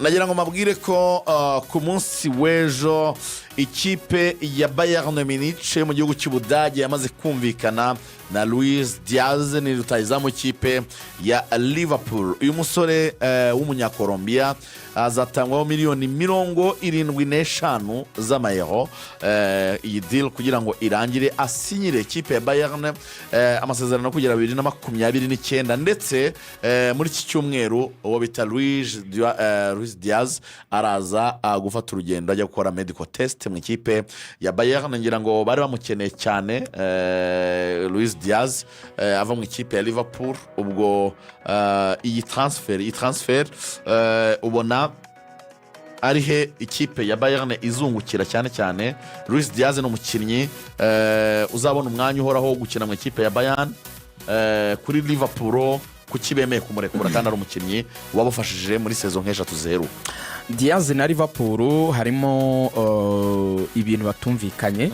nagira ngo mabwire ko ku munsi w'ejo ikipe ya Bayern Munich mu gihugu cy'Ubudage yamaze kumvikana na Luis Diaz ni rutahizamu ikipe ya Liverpool. Uyu musore w'umunyakolombia azatangwaho miliyoni 75 z'amayero. Iyi deal kugira ngo irangire asinyire ikipe ya Bayern amasezerano kugera 2029 ndetse muri iki cyumweru uwo bita Luis Diaz araza gufata urugendo ajya gukora medical test mu ikipe ya Bayern. Ngira ngo bari bamukeneye cyane Luis Diaz ava mu ikipe ya Liverpool. Ubwo iyi transfer ubona arihe ikipe ya Bayern izungukira cyane. Luis Diaz ni umukinnyi uzabona umwanya uhoraho wo gukina mu ikipe ya Bayern kuri Liverpool kukibemeye kumurekura kandi ari umukinnyi wabafashije muri saison nk'eshatu zeru. Diaz na Liverpool harimo ibintu batumvikanye.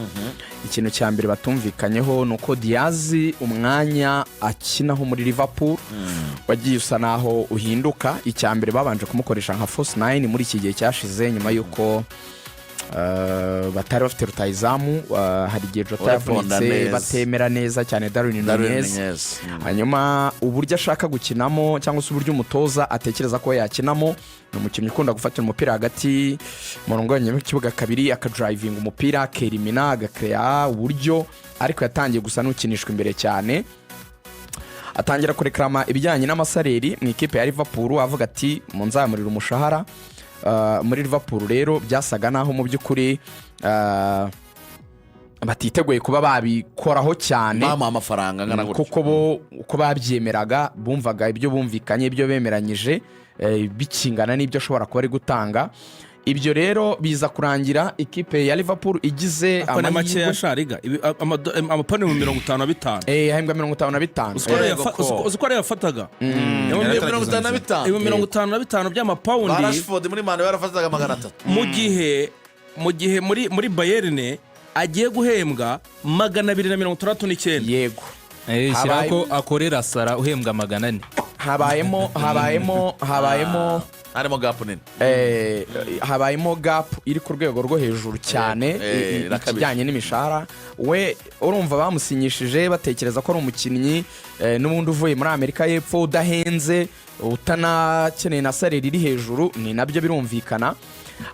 Ikintu cya mbere batumvikanyeho nuko Diaz umwanya akinaho muri Liverpool wagiye usa naho uhinduka. Icya mbere babanje kumukoresha nka false 9 muri iki gihe cyashize nyuma yuko batari bafite rutahizamu. Hari igihe Jota yavunitse batemera neza cyane Darwin Nunez. Hanyuma uburyo ashaka gukinamo cyangwa se uburyo umutoza atekereza ko yakinamo ni umukinnyi ukunda gufatira umupira hagati murongo w'anyuma w'ikibuga kabiri akadrivinga umupira akerimina agakrea uburyo, ariko yatangiye gusa n'ukinishwa imbere cyane. Atangira kureklama ibijyanye n'amasaleri mu ikipe ya Liverpool avuga ati munzamurira umushahara. Muri Liverpool rero byasaga naho mu by'ukuri batiteguye kuba babikoraho cyane amafaranga ngana gutyo kuko bo uko babyemeraga bumvaga ibyo bumvikanye ibyo bemeranyije bikingana n'ibyo ashobora kuba ari gutanga. Ibyo rero biza kurangira ikipe ya Liverpool igize amahirwe yashariga amapane mu 55 hembwa 55 uko yafataga 55 by'amapaundi. Rashford muri Man yarafataga 300 mu gihe muri Bayern agiye guhembwa 269. Yego shyira ko akorera Sara uhembwa 400. habayemo harimo gap nini habayemo gap iri ku rwego rwo hejuru cyane ikijyanye n'imishahara. We urumva bamusinyishije batekereza ko ari umukinnyi n'ubundi uvuye muri Amerika y'Epfo udahenze utanakeneye na salary iri hejuru, ni nabyo birumvikana.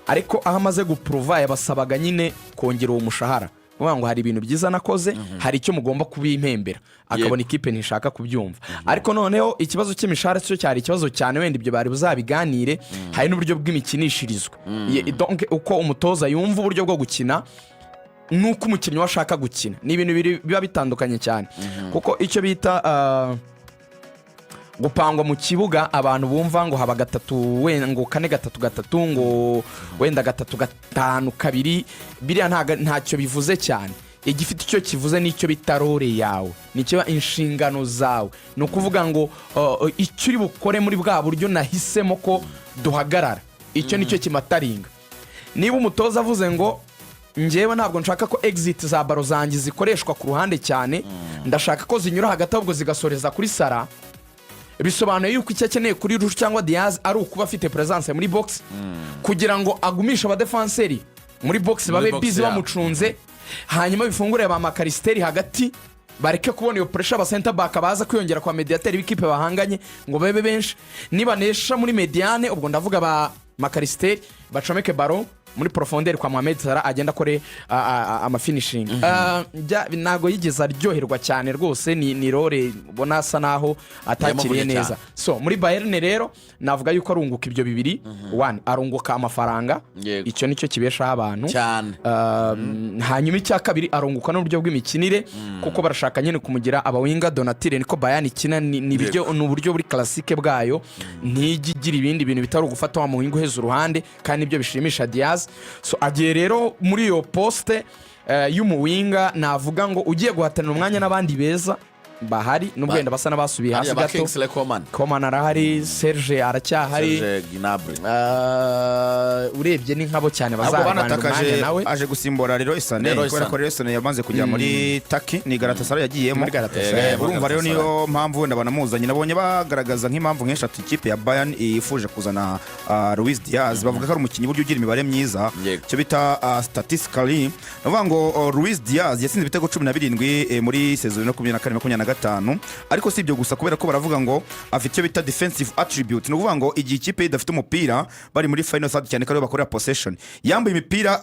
Ariko aho amaze guprova yabasabaga nyine kongera uwo mushahara. Ngo hari ibintu byiza nakoze, hari icyo mugomba kubimpembera. Akabona ikipe ntishaka kubyumva. Ariko noneho ikibazo cy'imishahara cyo cyari ikibazo cyane, wenda ibyo bari buzabiganire. Hari n'uburyo bw'imikinishirizwe, donc uko umutoza yumva uburyo bwo gukina nuko umukinnyi washaka gukina. Ni ibintu biba bitandukanye cyane kuko icyo bita gupangwa mu kibuga abantu bumva ngo haba gatatu wenda ngo kane gatatu ngo wenda gatatu gatanu kabiri, biriya ntacyo bivuze cyane. Igifite icyo kivuze nicyo bitarore yawe, nicyo inshingano zawe. No kuvuga ngo icyo uri bukore muri bwa buryo nahisemo ko duhagarara, icyo nicyo kimataringa. Niba umutoza avuze ngo njyewe ntabwo nshaka ko exit za baro zanjye zikoreshwa ku ruhande cyane, ndashaka ko zinyura hagati ahubwo zigasoreza kuri Sara, bisobanuye yuko icyo akeneye kuri Rush cyangwa Diaz ari ukuba afite presence muri box kugira ngo agumishe abadefenseri muri box babe busy bamucunze, hanyuma bifungure ba Makaristeri hagati bareke kubona iyo pressure aba center back baza kwiyongera kwa mediateur b'ikipe bahanganye ngo babe benshi. Niba nesha muri mediane ubwo ndavuga ba Makaristeri bacomeke baro muri profondeur kwa Mohamed Salah agenda kore ama finishing. Nago yigeza ryoherwa cyane rwose, ni role ubona asa naho atakiriye neza. So muri Bayern rero navuga yuko arunguka ibyo bibiri. One arunguka amafaranga, icyo nicyo kibesha abantu cyane. Hanyuma icya kabiri arunguka n'uburyo bw'imikinire kuko barashaka nyine kumugira abawinga Donatille niko Bayern ikina ni uburyo buri classique bwayo, ntigigira ibindi bintu bitari gufata wa muhingo heza uruhande kandi ibyo bishimisha Diaz. So agiye rero muri iyo poste y'umuwinga navuga ngo ugiye guhatanira umwanya n'abandi beza bahari nubwo wenda basa n'abasubiye hasi gato. Coman arahari, Serge aracyahari, Serge Gnabry. Urebye ni nkabo cyane bazarwanira umwanya nawe. Aje gusimbura rero Isane kubera ko rero Isane yamaze kujya muri Taki ni Galatasaray yagiyemo. Urumva rero niyo mpamvu wenda banamuzanye, nabonye bagaragaza nk'impamvu nk'eshatu ikipe ya Bayern ifuje kuzana Luis Diaz, bavuga ko ari umukinnyi buryo ugira imibare myiza cyo bita statistically. Bavuga ngo Luis Diaz yatsinze ibitego 17 muri season 2024-2025, ariko si ibyo gusa kubera ko baravuga ngo afite icyo bita defensive attribute, no kuvuga ngo igihe ikipe idafite umupira bari muri final third cyane ko bakorera possession, yambaye imipira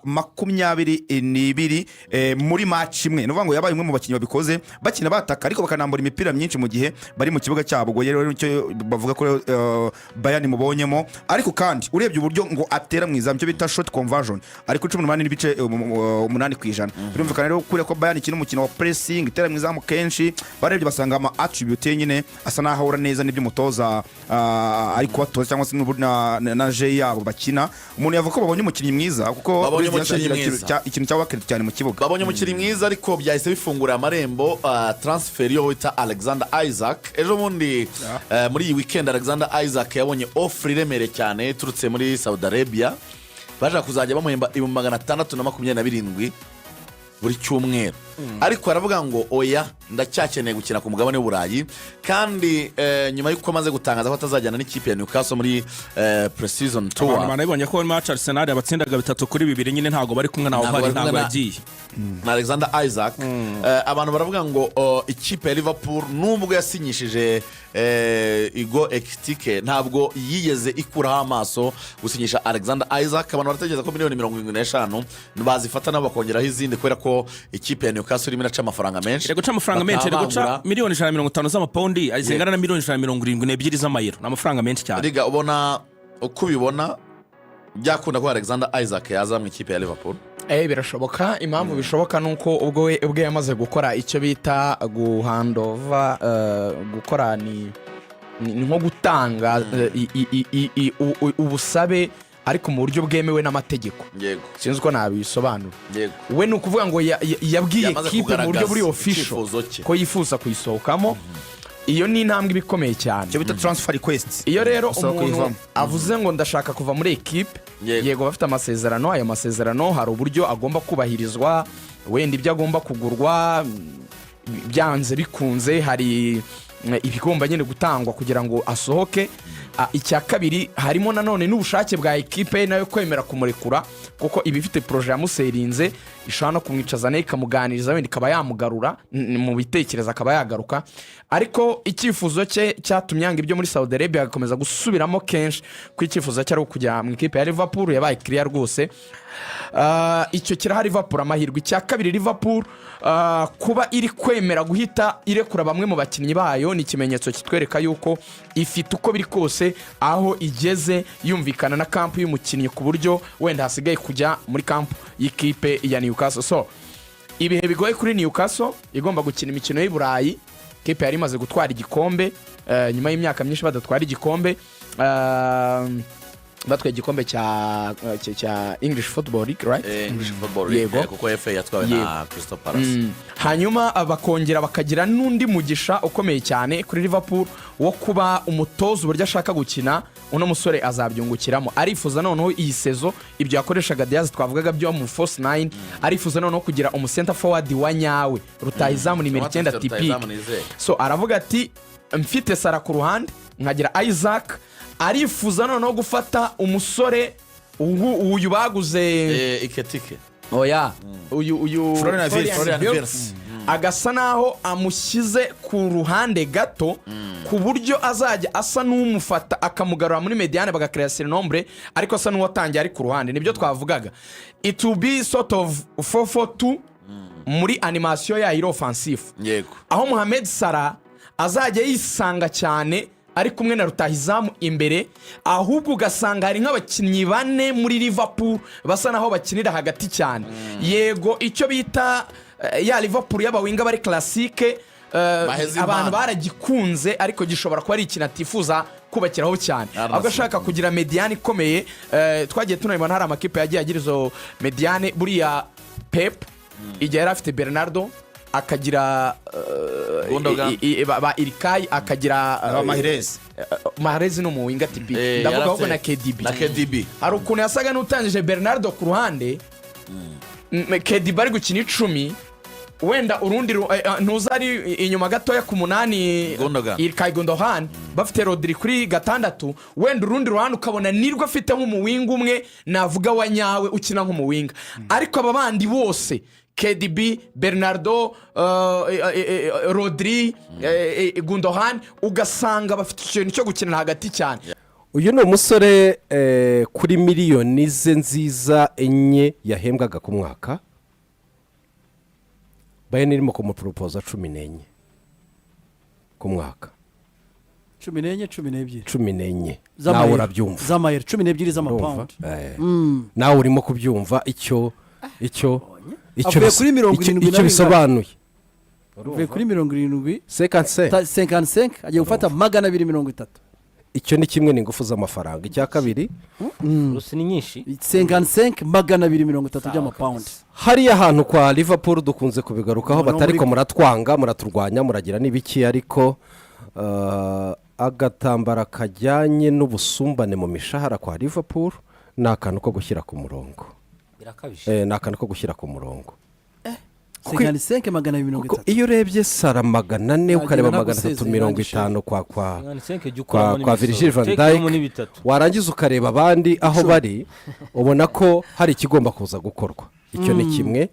22 muri match imwe, no kuvuga ngo yabaye umwe mu bakinnyi babikoze bakina bataka ariko bakanambura imipira myinshi mu gihe bari mu kibuga cyabo. Ngo rero icyo bavuga ko Bayern mubonyemo, ariko kandi urebye uburyo ngo atera mu izamu cyo bita shot conversion ariko 18% birumvikana rero kure ko Bayern ikina umukino wa pressing itera mu izamu kenshi, barebye basanga ama attribute nyine asa naho ahura neza n'ibyo umutoza ariko batoza cyangwa se na je yabo bakina. Umuntu yavuga ko babonye umukinnyi mwiza kuko ikintu cyabakirita cyane mu kibuga, babonye umukinnyi mwiza ariko byahise bifungura amarembo transfer yo wita Alexander Isaac. Ejo bundi muri iyi weekend Alexander Isaac yabonye offer iremere cyane iturutse muri Saudi Arabia, baje kuzajya bamuhemba 627 buri cyumweru. Ariko aravuga ngo oya ndacyakeneye gukina ku mugabane w'Uburayi, kandi nyuma y'uko amaze gutangaza ko atazajyana n'ikipe ya Newcastle muri pre-season tour. Abantu banabonye ko match Arsenal abatsindaga 3-2 nyine ntago bari kumwe naho hari ntago yagiye na Alexander Isaac. Abantu baravuga ngo ikipe ya Liverpool nubwo yasinyishije Igo Ekitike ntabwo yigeze ikuraho amaso gusinyisha Alexander Isaac. Abantu baratekereza ko $75 bazifata nabo bakongeraho izindi kubera ko ikipe ya Newcastle irimo iraca amafaranga menshi. Iri guca amafaranga menshi, iri guca $150 z'amapaundi azingana na $172 z'amayero. Ni amafaranga menshi cyane. Riga ubona uko ubibona byakunda ko Alexander Isaac yaza mu ikipe ya Liverpool. Birashoboka. Impamvu bishoboka nuko ubwo yamaze gukora icyo bita guhandova, gukora ni nko gutanga ubusabe ariko mu buryo bwemewe n'amategeko. Sinzi ko nabisobanura. We ni ukuvuga ngo yabwiye equipe mu buryo buri official ko yifuza kuyisohokamo. Iyo ni intambwe ibikomeye cyane cyo bita transfer request. Iyo rero umuntu avuze ngo ndashaka kuva muri equipe, yego bafite amasezerano, ayo masezerano hari uburyo agomba kubahirizwa, wenda ibyo agomba kugurwa byanze bikunze hari ibigomba nyine gutangwa kugira ngo asohoke. Icya kabiri harimo nanone n'ubushake bwa equipe nayo kwemera kumurekura, kuko ibifite projet yamuserinze ishana no kumwicaza nayo ikamuganiriza wenda ikaba yamugarura mu bitekerezo akaba yagaruka. Ariko icyifuzo cye cyatumye yanga ibyo muri Saudi Arabia agakomeza gusubiramo kenshi ko icyifuzo cye ari kujya mu ikipe ya Liverpool. Yabaye clear rwose. Icyo kirahari Liverpool amahirwe. Icya kabiri Liverpool kuba iri kwemera guhita irekura bamwe mu bakinnyi bayo ni ikimenyetso kitwereka yuko ifite uko biri kose aho igeze yumvikana na kampu y'umukinnyi ku buryo wenda hasigaye kujya muri kampu y'ikipe ya Newcastle. So ibihe bigoye kuri Newcastle igomba gukina imikino y'I Burayi. Ikipe yari imaze gutwara igikombe nyuma y'imyaka myinshi badatwara igikombe. Batwaye igikombe cya English Football League, right? English Football League kuko FA yatwawe na Crystal Palace. Hanyuma bakongera bakagira n'undi mugisha ukomeye cyane kuri Liverpool wo kuba umutoza uburyo ashaka gukina uno musore azabyungukiramo. Arifuza noneho iyi sezo ibyo yakoreshaga Diaz twavugaga byo mu force 9, arifuza noneho kugira center forward wa nyawe rutahizamu nimero 9 tipi. So aravuga ati mfite Sara ku ruhande nkagira Isaac, arifuza noneho gufata umusore uyu baguze Ekitike. Oya uyu Florian Wirtz agasa naho amushyize ku ruhande gato ku buryo azajya asa n'umufata akamugarura muri mediane bagakreya nombre ariko asa n'uwatangiye ari ku ruhande. Nibyo twavugaga, it will be sort of 4-4-2 muri animation ya iro offensive. Aho Mohamed Salah azajya yisanga cyane ari kumwe na rutahizamu imbere, ahubwo ugasanga hari nk'abakinnyi bane muri Liverpool basa naho bakinira hagati cyane. Yego icyo bita ya Liverpool y'abawinga bari classique abantu baragikunze, ariko gishobora kuba ari ikintu atifuza kubakiraho cyane. Ahubwo ashaka kugira mediane ikomeye. Twagiye tunabibona hari amakipe yagiye agira izo mediane. Buriya Pep igihe yari afite Bernardo akagira ba Ilkay akagira Mahrez no mu winga tipi ndavuga ahubwo na KDB hari ukuntu yasaga n'utangije Bernardo ku ruhande KDB ari gukina 10 wenda urundi ntuzari inyuma gatoya ku 8 Ilkay Gundogan bafite Rodri kuri 6 wenda urundi ruhande ukabona nirwo afite nk'umuwinga umwe navuga wa nyawe ukina nk'umuwinga ariko aba bandi bose KDB, Bernardo, Rodri, Gundogan ugasanga bafite ikintu cyo gukina hagati cyane. Uyu ni umusore kuri miliyoni ze nziza enye yahembwaga ku mwaka Bayern irimo kumupropose 14 ku mwaka 14 nawe urabyumva z'amayero 12 z'amapound nawe urimo kubyumva icyo bisobanuye uvuye kuri 70 55 agiye gufata 230 icyo ni kimwe n'ingufu z'amafaranga icya kabiri rusi ni nyinshi 55 230 by'amapound hariya ahantu kwa Liverpool dukunze kubigarukaho batariko muratwanga muraturwanya muragira n'ibiki ariko agatambara kajyanye n'ubusumbane mu mishahara kwa Liverpool ni akantu ko gushyira ku murongo ni akantu ko gushyira ku murongo 55 iyo urebye Sara 400 ukareba 350 kwa Virgil van Dijk warangiza ukareba abandi aho bari ubona ko hari ikigomba kuza gukorwa icyo ni kimwe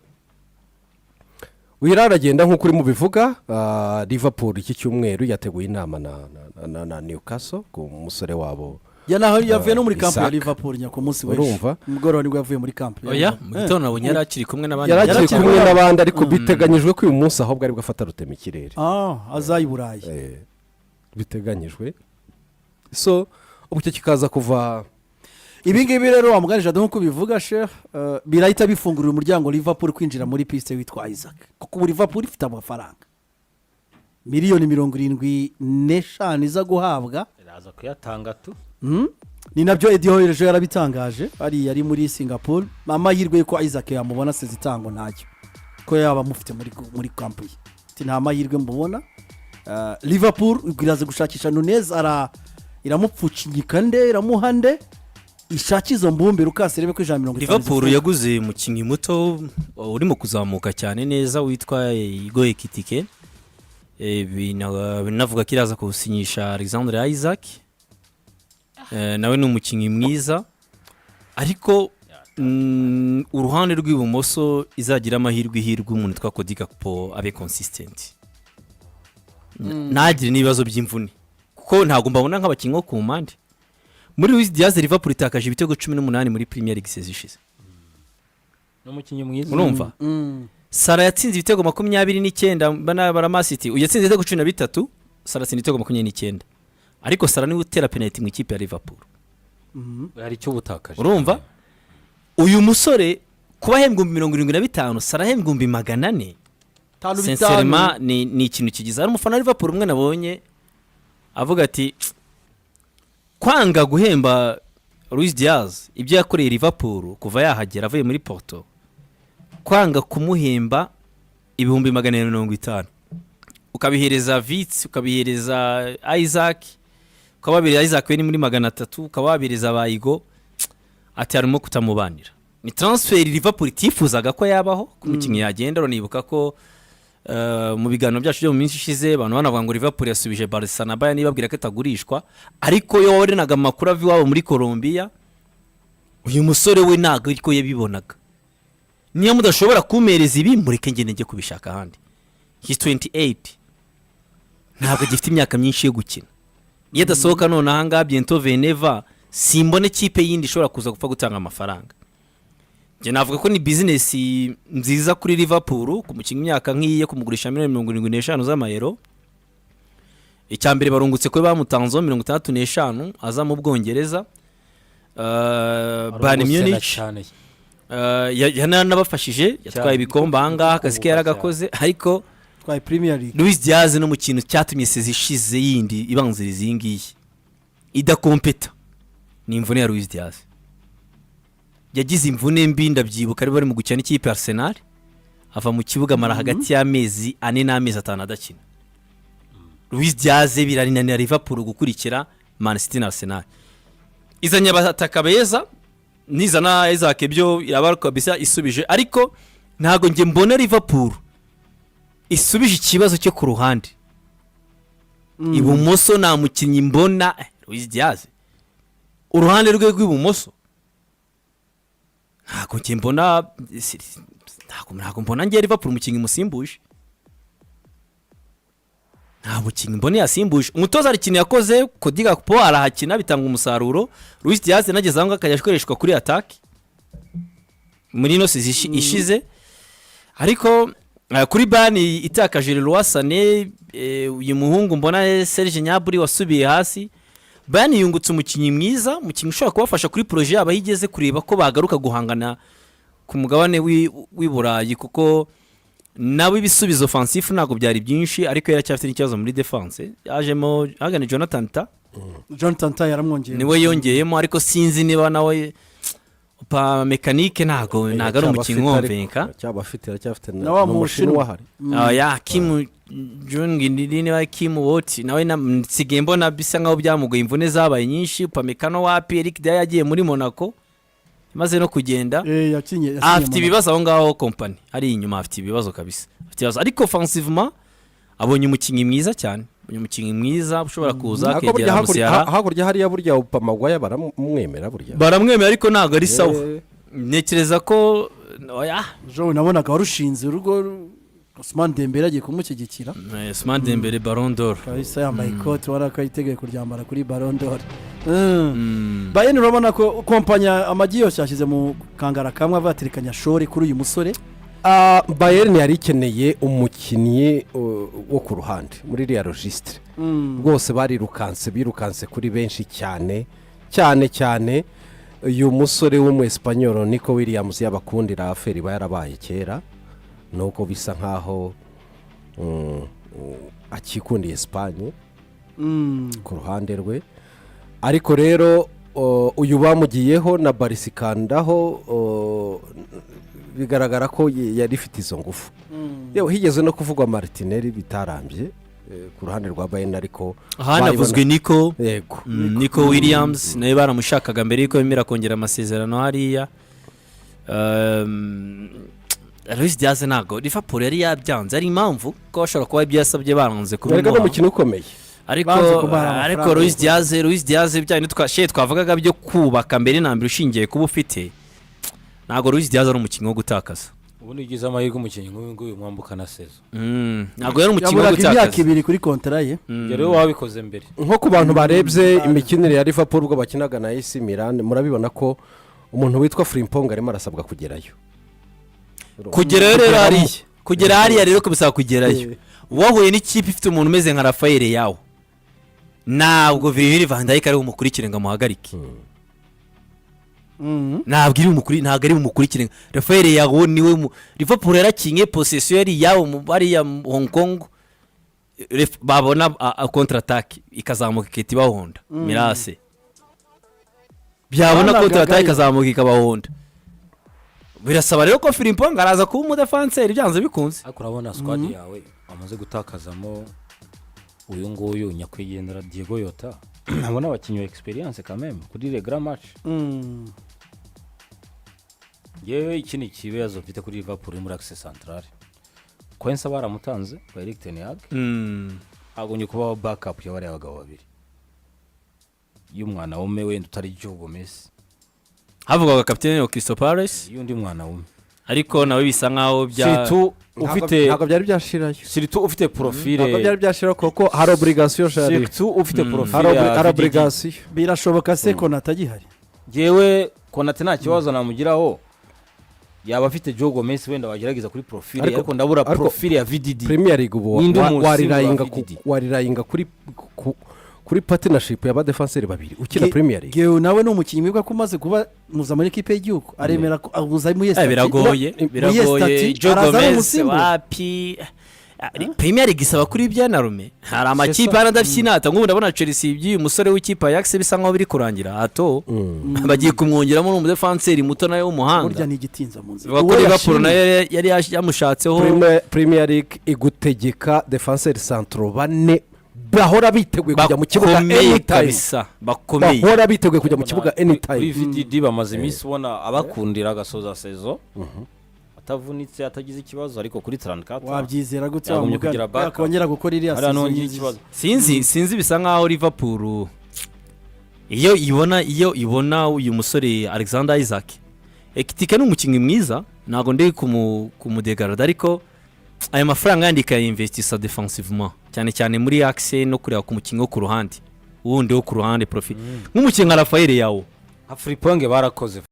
wiraragenda nk'uko uri mu bivuga Liverpool iki cyumweru yateguye inama na Newcastle ku musore wabo yavuye no muri camp ya Liverpool nyako munsi urumva mugoro nibwo yavuye muri camp oya mu gitondo nabonye yarakiri kumwe n'abandi ariko biteganyijwe ko uyu munsi ahubwo ari bwafata rutema ikirere azayiburaye biteganyijwe so ubwo kikaza kuva ibi ngibi rero wamuganije nk'uko bivuga Sheikh birahita bifungurira umuryango Liverpool kwinjira muri piste witwa Isaac kuko Liverpool ifite amafaranga miliyoni 75 iza guhabwa iraza kuyatanga tu ni nabyo Eddie Howe ejo yarabitangaje yari muri Singapore amahirwe yuko Isaac yamubona se zitango ntacyo ko yaba mufite muri camp ye nta mahirwe mbubona Liverpool igiraze gushakisha Nunez iramupfucinyika nde iramuhande ishakizo mbumbe rukaserebe ko 150 Liverpool yaguze umukinyi muto urimo kuzamuka cyane neza witwa Igo Ekitike binavuga kiraza kusinyisha Alexander Isaac nawe ni umukinyi mwiza ariko uruhande rw'ibumoso izagira amahirwe umuntu twa Cody Gakpo abe consistent ntagire n'ibibazo by'imvune kuko ntago mbabona nk'abakinyi ku mpande muri Luis Diaz Liverpool itakaje ibitego 18 muri Premier League sezishize n'umukinyi mwiza urumva Sara yatsinze ibitego 29 bana City uyatsinze ibitego 13 Sara yatsinze ibitego 29 ariko Sara ni utera penalty mu ikipe ya Liverpool hari cyo butakaje urumva uyu musore kuba hembwa 75 Sara hembwa 400 sincèrement ni ikintu kigize ari umufana wa Liverpool umwe nabonye avuga ati kwanga guhemba Luis Diaz ibyo yakoreye Liverpool kuva yahagera avuye muri Porto kwanga kumuhemba 450 ukabihereza Vitz ukabihereza Isaac ukababireza Isaac we ni muri 300 ukababireza abayigo ati arimo kutamubanira ni transfer Liverpool tifuzaga ko yabaho ku mukinyi yagenda ronibuka ko mu biganiro byacu byo mu minsi ishize abantu banavuga ngo Liverpool yasubije Barca na Bayern nibabwira ko itagurishwa ariko yo warenaga amakuru avi wabo muri Colombia uyu musore we ntago ariko yabibonaga niyo mudashobora kumereza ibi mureke ngende kubishaka handi he's 28 ntabwo gifite imyaka myinshi yo gukina iyo dasohoka none ahanga bientôt veneva simbone kipe yindi ishobora kuza gupfa gutanga amafaranga je navuga ko ni business nziza kuri Liverpool kumukinga imyaka nk'iye kumugurisha 75 z'amayero icyambere barungutse ko bamutanzo 65 aza mu Bwongereza Bayern Munich yanabafashije yatwaye ibikombe ahanga akazike yaragakoze ariko twaye Premier League Luis Diaz no mu kintu cyatumye sezishize yindi ibanziriza yingiye idakompeta ni imvune ya Luis Diaz yagize imvune mbi ndabyibuka ari bari mu gukina ikipe Arsenal ava mu kibuga mara hagati y'amezi 4 n'amezi 5 adakina. Luis Diaz birarinanira Liverpool gukurikira Man City na Arsenal. Izanye abataka beza nizana Isaac byo yabaruka bisa isubije, ariko ntago nge mbona Liverpool isubije ikibazo cyo ku ruhande. Ibumoso nta mukinnyi mbona Luis Diaz. Uruhande rwe rw'ibumoso ntago nge mbona, ntago mbona nge Liverpool umukinnyi musimbuje. Nta mukinnyi mbona yasimbuje. Umutoza ari kintu yakoze kodiga kupo arahakina bitanga umusaruro. Luis Diaz nageze aho akajya akoreshwa kuri attack muri no ishize, ariko kuri bani itakaje Leroy uyu muhungu mbona Serge Gnabry wasubiye hasi. Bani yungutse umukinnyi mwiza, umukinnyi ushobora kubafasha kuri projet yaba yigeze kureba ko bagaruka guhangana ku mugabane w'Iburayi, kuko nawe ibisubizo offensive ntago byari byinshi, ariko yaracyafite n'ikibazo muri defense. Yajemo Ahanganye Jonathan Ta yaramwongeye, niwe yongeyemo, ariko sinzi niba nawe pa mekanike ntago ari umukinnyi wumvenka cyabafite na mushini wahari. Ya Kim Jung niba Kim Wot nawe nsigaye mbona bisa nkaho byamugoye, imvune zabaye nyinshi. Upamecano wapi, Eric Dyer yagiye muri Monaco maze no kugenda, afite ibibazo aho ngaho company ari inyuma, afite ibibazo kabisa, ariko offensivement abonye umukinnyi mwiza cyane, umukinnyi mwiza ushobora kuza akegera Musiala. Hakurya hariya burya Upamagwaya baramwemera ariko ntago ari sawa. Nekereza ko oya jo nabonaga warushinze urugo Ousmane Dembele agiye kumushyigikira. Ousmane Dembele Ballon d'Or kahise yambaye ikote warakayiteguye kuryambara kuri Ballon d'Or. Bayern urabona ko kompanya amagi yose yashyize mu kangara kamwe avatirikanya shore kuri uyu musore. Bayern yari ikeneye umukinnyi wo ku ruhande muri iriya registre. Rwose birukanse kuri benshi cyane. Uyu musore w'umu-Espanyol Nico Williams yabakundira aferi bayarabaye kera, nuko bisa nkaho akikundiye Espagne ku ruhande rwe. Ariko rero uyu bamugiyeho na Barisikandaho bigaragara ko yari ifite izo ngufu. Yewe higeze no kuvugwa Martinelli bitarambye ku ruhande rwa Bayern, ariko hanavuzwe Nico Williams nawe baramushakaga mbere yuko yemera kongera amasezerano hariya. Luis Diaz ntago Liverpool yari yabyanze, ari impamvu ko bashobora kuba byasabye baranze kubona umukino ukomeye. Ariko Luis Diaz byane twavugaga byo kubaka mbere nambere ushingiye kuba ufite, ntago Luis Diaz ari umukinnyi wo gutakaza. Ubundi ugize amahirwe umukinnyi nk'uyu mwambuka na sezo. Ntago yari umukinnyi wo gutakaza. Imyaka 2 kuri kontra ye. Rero wabikoze mbere. Nko ku bantu barebye imikinire ya Liverpool ubwo bakinaga na AC Milan, murabibona ko umuntu witwa Frimpong arimo arasabwa kugerayo. Kugera hariya rero ko bisaba kugerayo. Wahuye n'ikipe ifite umuntu umeze nka Rafael yawo, ntabwo Virgil van Dijk ari umukurikire ngo amuhagarike. Ntabwo ari umukurikire. Rafael yawo niwe Liverpool yarakinye possession yari yawo bari ya Hong Kong, babona counter attack ikazamuka iketi bahonda Mirase, byabona counter attack ikazamuka ikabahonda. Birasaba rero ko Frimpong araza kuba umudefenseur byanze bikunze. Ariko urabona squad yawe amaze gutakazamo uyu nguyu nyakwigendera Diego Yota, abona abakinnyi experience quand même kuri les grands match. Yewe iki ni kibazo mfite kuri Liverpool muri axe centrale. Kwensa baramutanze kwa Eric Ten Hag. Agonye kuba backup ya bari abagabo babiri. Y'umwana wome wenda utari Jogo Messi. Havugaga kapiteni wa Crystal Palace yundi mwana wome, ariko nawe bisa nkaho Siritu ufite ntabwo byari byashirayo. Siritu ufite profile ntabwo byari byashira koko hari obligation shari. Siritu ufite profile hari obligation. Birashoboka se ko natagihari. Jewe Konate nta kibazo namugiraho, yaba afite Jogo Messi wenda wagerageza kuri profile, ariko ndabura profile ya VDD. Premier League ubu warirayinga kuri partnership ya badefenseur babiri ukina Premier League. Geo nawe no mukinnyi mwibwa kumaze kuba muza muri equipe y'igihugu aremera ko abuza mu yesta. Biragoye Jogo Messi wapi Premier League isaba kuri byanarume hari amakipe adafite inata nk'ubu ndabona Chelsea by'uyu musore w'ikipe Ajax bisa nkaho biri kurangira hato bagiye kumwongeramo n'umudefanseri muto nawe w'umuhanga burya ni igitinza mu nzira bakora Liverpool nayo yari yamushatseho Premier League igutegeka defenseur central bane bahora biteguye kujya mu kibuga anytime bakomeye bahora biteguye kujya mu kibuga anytime kuri VDD bamaze iminsi ubona abakundira agasoza sezo atavunitse atagize ikibazo ariko kuri 34 wabyizera gute akongera gukora iriya sinzi bisa nkaho Liverpool iyo ibona uyu musore Alexander Isaac Ekitike ni umukinnyi mwiza ntago ndi kumudegarada ariko aya mafaranga yandika investisa defensivement cyane muri axe no kureba ku mukinnyi wo ku ruhande wundi wo ku ruhande profit nk'umukinnyi nka Rafael yawo Afriponge barakoze